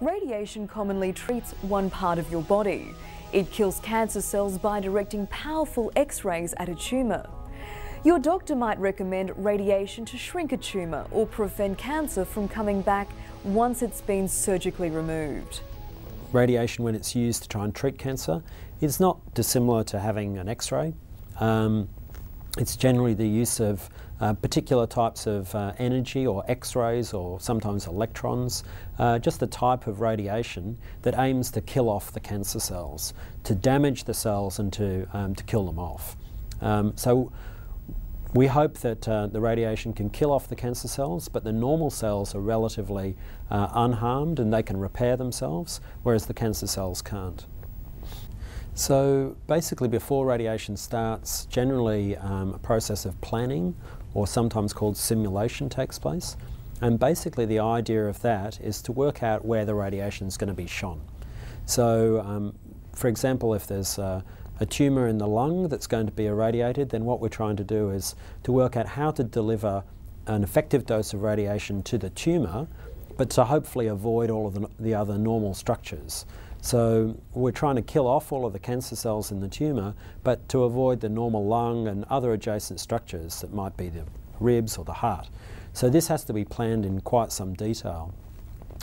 Radiation commonly treats one part of your body. It kills cancer cells by directing powerful X-rays at a tumour. Your doctor might recommend radiation to shrink a tumour or prevent cancer from coming back once it's been surgically removed. Radiation, when it's used to try and treat cancer, is not dissimilar to having an X-ray. It's generally the use of particular types of energy or X-rays or sometimes electrons, just the type of radiation that aims to kill off the cancer cells, to damage the cells and to kill them off. So we hope that the radiation can kill off the cancer cells, but the normal cells are relatively unharmed and they can repair themselves, whereas the cancer cells can't. So basically before radiation starts, generally a process of planning, or sometimes called simulation, takes place. And basically the idea of that is to work out where the radiation is going to be shone. So for example, if there's a tumour in the lung that's going to be irradiated, then what we're trying to do is to work out how to deliver an effective dose of radiation to the tumour, but to hopefully avoid all of the other normal structures. So we're trying to kill off all of the cancer cells in the tumour, but to avoid the normal lung and other adjacent structures that might be the ribs or the heart. So this has to be planned in quite some detail.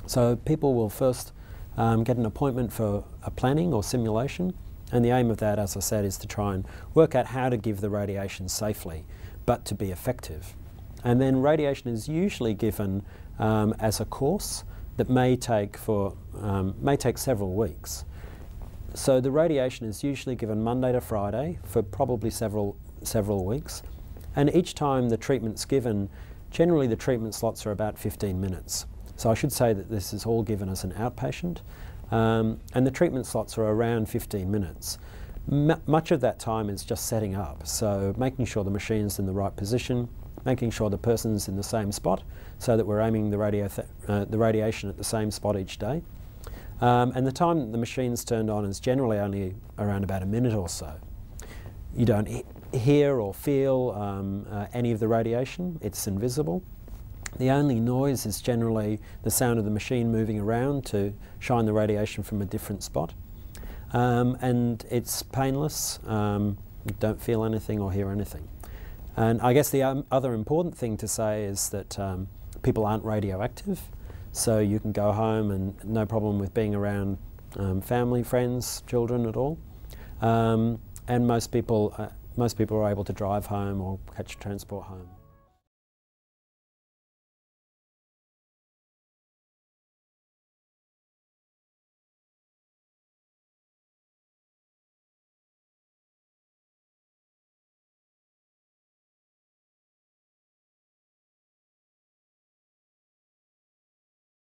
So people will first get an appointment for a planning or simulation, and the aim of that, as I said, is to try and work out how to give the radiation safely, but to be effective. And then radiation is usually given as a course that may take several weeks. So the radiation is usually given Monday to Friday for probably several weeks, and each time the treatment's given, generally the treatment slots are about 15 minutes. So I should say that this is all given as an outpatient, and the treatment slots are around 15 minutes. Much of that time is just setting up, so making sure the machine's in the right position, making sure the person's in the same spot so that we're aiming the radiation at the same spot each day. And the time that the machine's turned on is generally only around about a minute or so. You don't hear or feel any of the radiation, it's invisible. The only noise is generally the sound of the machine moving around to shine the radiation from a different spot. And it's painless, you don't feel anything or hear anything. And I guess the other important thing to say is that people aren't radioactive, so you can go home and no problem with being around family, friends, children at all. And most people are able to drive home or catch transport home.